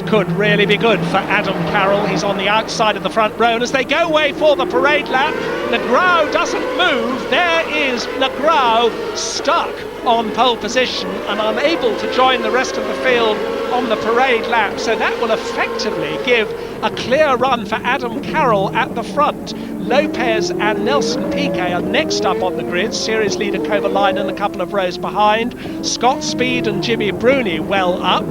could really be good for Adam Carroll. He's on the outside of the front row, and as they go away for the parade lap, Negrão doesn't move. There is Negrão stuck on pole position and unable to join the rest of the field on the parade lap, so that will effectively give a clear run for Adam Carroll at the front. Lopez and Nelson Piquet are next up on the grid, series leader Kovalainen a couple of rows behind, Scott Speed and Jimmy Bruni well up.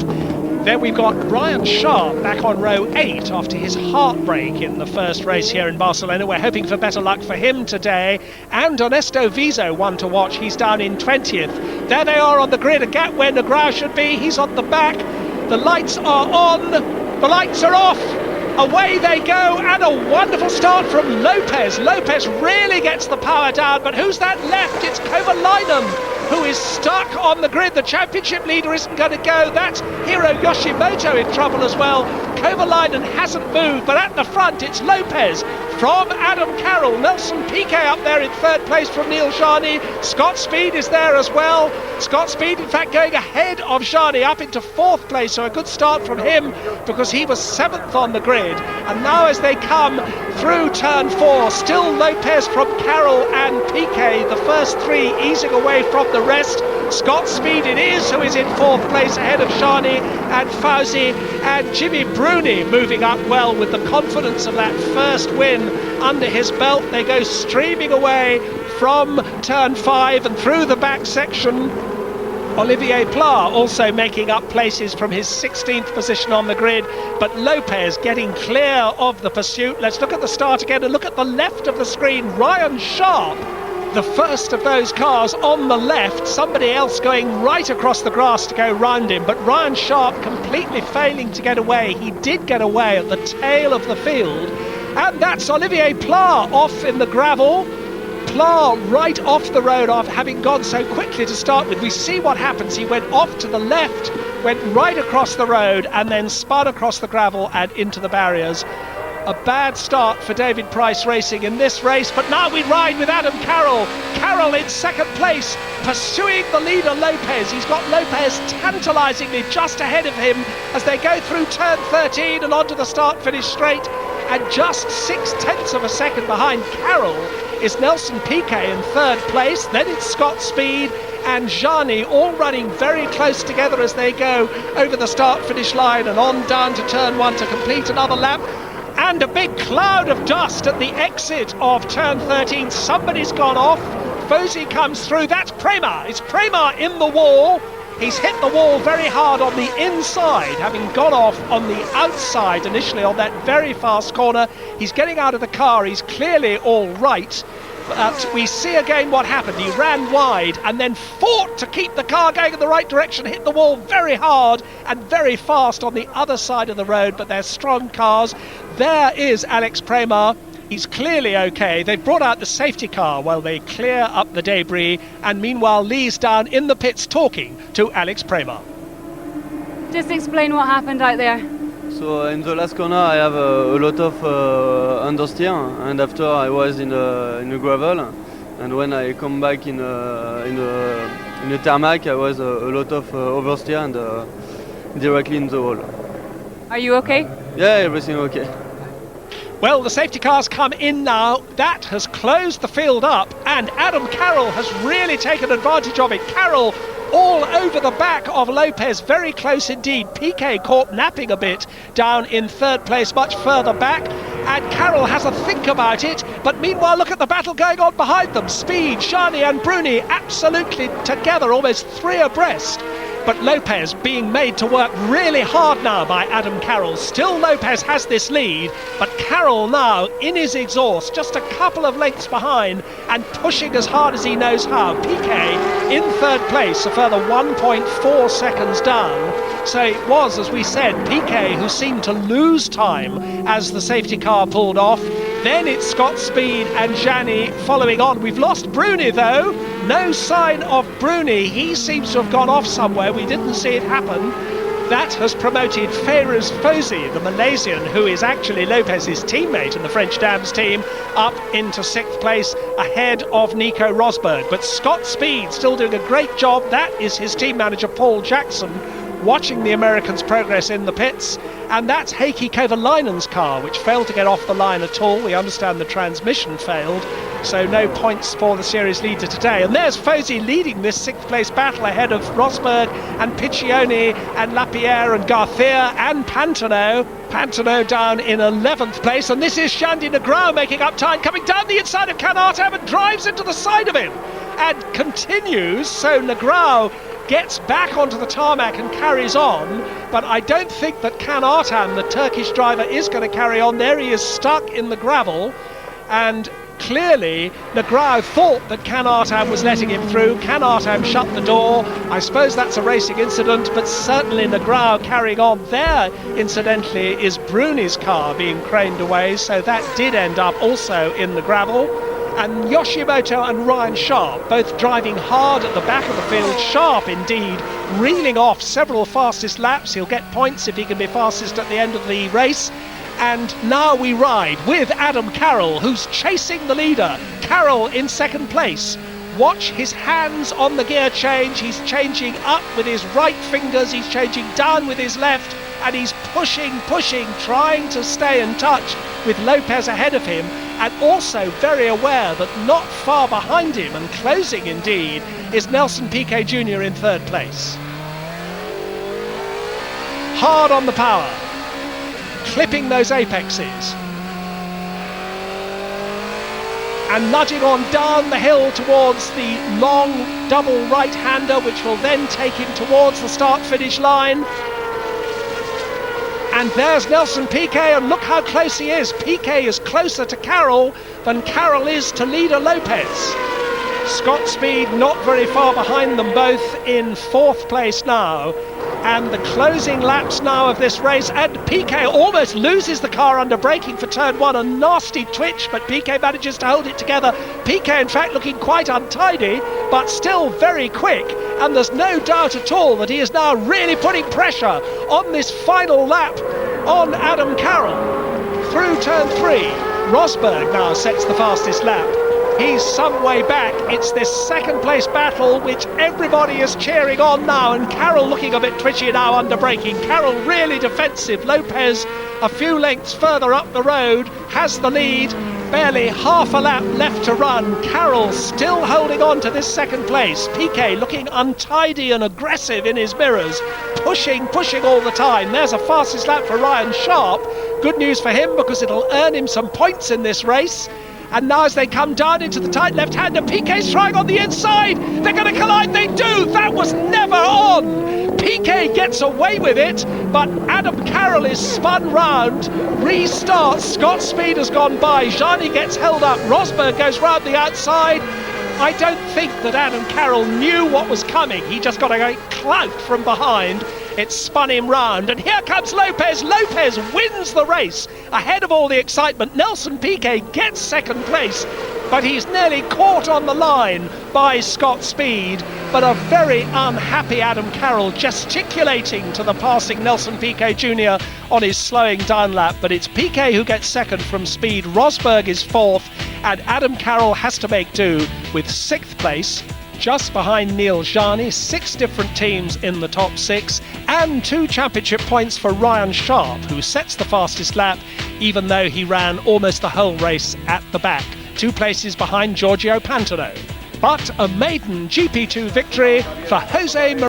Then we've got Ryan Sharp back on row 8 after his heartbreak in the first race here in Barcelona. We're hoping for better luck for him today. And Ernesto Vizo, one to watch, he's down in 20th. There they are on the grid, a gap where Negrão should be. He's on the back. The lights are on, the lights are off. Away they go, and a wonderful start from Lopez. Lopez really gets the power down, but who's that left? It's Kovalainen, who is stuck on the grid. The championship leader isn't going to go. That's Hiro Yoshimoto in trouble as well. Kovalainen hasn't moved, but at the front it's Lopez from Adam Carroll. Nelson Piquet up there in third place from Neil Jarny. Scott Speed is there as well. Scott Speed, in fact, going ahead of Jarny up into fourth place, so a good start from him because he was 7th on the grid. And now as they come through turn 4, still Lopez from Carroll and Piquet, the first three easing away from the rest. Scott Speed it is who is in fourth place ahead of Jarny and Fauzi, and Jimmy Bruni moving up well with the confidence of that first win under his belt. They go streaming away from turn 5 and through the back section. Olivier Pla also making up places from his 16th position on the grid, but Lopez getting clear of the pursuit. Let's look at the start again and look at the left of the screen. Ryan Sharp, the first of those cars on the left, somebody else going right across the grass to go round him, but Ryan Sharp completely failing to get away. He did get away at the tail of the field, and that's Olivier Pla off in the gravel. Pla right off the road after having gone so quickly to start with. We see what happens. He went off to the left, went right across the road and then spun across the gravel and into the barriers. A bad start for David Price Racing in this race, but now we ride with Adam Carroll. Carroll in second place, pursuing the leader Lopez. He's got Lopez tantalisingly just ahead of him as they go through turn 13 and onto the start-finish straight. And just 0.6 of a second behind Carroll is Nelson Piquet in third place. Then it's Scott Speed and Jarny all running very close together as they go over the start-finish line and on down to turn 1 to complete another lap. And a big cloud of dust at the exit of turn 13. Somebody's gone off. Fauzi comes through. That's Prema. It's Prema in the wall. He's hit the wall very hard on the inside, having gone off on the outside initially on that very fast corner. He's getting out of the car. He's clearly all right. But we see again what happened. He ran wide and then fought to keep the car going in the right direction, hit the wall very hard and very fast on the other side of the road, but they're strong cars. There is Alex Prema. He's clearly okay. They've brought out the safety car while they clear up the debris, and meanwhile Lee's down in the pits talking to Alex Prema. Just explain what happened out there. So in the last corner I have a lot of understeer, and after I was in a gravel, and when I come back in a tarmac I was a lot of oversteer and directly in the wall. Are you okay? Yeah, everything okay. Well, the safety cars come in now. That has closed the field up, and Adam Carroll has really taken advantage of it. Carroll all over the back of Lopez, very close indeed. Piquet caught napping a bit down in third place, much further back, and Carroll has a think about it. But meanwhile, look at the battle going on behind them. Speed, Jarny and Bruni absolutely together, almost three abreast. But Lopez being made to work really hard now by Adam Carroll. Still Lopez has this lead, but Carroll now in his exhaust, just a couple of lengths behind and pushing as hard as he knows how. Piquet in third place, a further 1.4 seconds down. So it was, as we said, Piquet who seemed to lose time as the safety car pulled off. Then it's Scott Speed and Jarny following on. We've lost Bruni though. No sign of Bruni. He seems to have gone off somewhere. We didn't see it happen. That has promoted Ferouz Fauzi, the Malaysian, who is actually Lopez's teammate in the French Dams team, up into 6th place ahead of Nico Rosberg. But Scott Speed still doing a great job. That is his team manager, Paul Jackson, watching the Americans' progress in the pits. And that's Heikki Kovalainen's car, which failed to get off the line at all. We understand the transmission failed, so no points for the series leader today. And there's Fosi leading this sixth place battle ahead of Rosberg and Piccioni and Lapierre and Garcia and Pantano. Pantano down in 11th place, and this is Shandy Negrão making up time, coming down the inside of Can Artam and drives into the side of him and continues. So Negrão gets back onto the tarmac and carries on, but I don't think that Can Artam, the Turkish driver, is going to carry on. There he is stuck in the gravel, and clearly Negrão thought that Can Artam was letting him through. Can Artam shut the door. I suppose that's a racing incident, but certainly Negrão carrying on. There, incidentally, is Bruni's car being craned away, so that did end up also in the gravel. And Yoshimoto and Ryan Sharp both driving hard at the back of the field. Sharp indeed reeling off several fastest laps. He'll get points if he can be fastest at the end of the race. And now we ride with Adam Carroll, who's chasing the leader. Carroll in second place. Watch his hands on the gear change. He's changing up with his right fingers, he's changing down with his left, and he's pushing, trying to stay in touch with Lopez ahead of him, and also very aware that not far behind him, and closing indeed, is Nelson Piquet Jr. in third place. Hard on the power, clipping those apexes, and nudging on down the hill towards the long double right-hander, which will then take him towards the start-finish line. And there's Nelson Piquet, and look how close he is. Piquet is closer to Carroll than Carroll is to leader Lopez. Scott Speed not very far behind them both in fourth place now. And the closing laps now of this race, and Piquet almost loses the car under braking for turn one, a nasty twitch, but Piquet manages to hold it together. Piquet in fact looking quite untidy, but still very quick, and there's no doubt at all that he is now really putting pressure on this final lap on Adam Carroll. Through turn three, Rosberg now sets the fastest lap. He's some way back. It's this second place battle which everybody is cheering on now, and Carroll looking a bit twitchy now under braking. Carroll really defensive. Lopez a few lengths further up the road has the lead. Barely half a lap left to run. Carroll still holding on to this second place. Piquet looking untidy and aggressive in his mirrors, pushing all the time. There's a fastest lap for Ryan Sharp. Good news for him because it'll earn him some points in this race. And now as they come down into the tight left-hander, Piquet's trying on the inside. They're going to collide. They do. That was never on. Piquet gets away with it, but Adam Carroll is spun round. Restarts. Scott Speed has gone by. Jani gets held up. Rosberg goes round the outside. I don't think that Adam Carroll knew what was coming. He just got a great clout from behind. It spun him round, and here comes Lopez. Lopez wins the race ahead of all the excitement. Nelson Piquet gets second place, but he's nearly caught on the line by Scott Speed. But a very unhappy Adam Carroll gesticulating to the passing Nelson Piquet Jr. on his slowing down lap. But it's Piquet who gets second from Speed. Rosberg is fourth, and Adam Carroll has to make do with sixth place, just behind Neil Jani. 6 different teams in the top 6, and 2 championship points for Ryan Sharp, who sets the fastest lap, even though he ran almost the whole race at the back. 2 places behind Giorgio Pantano. But a maiden GP2 victory for Jose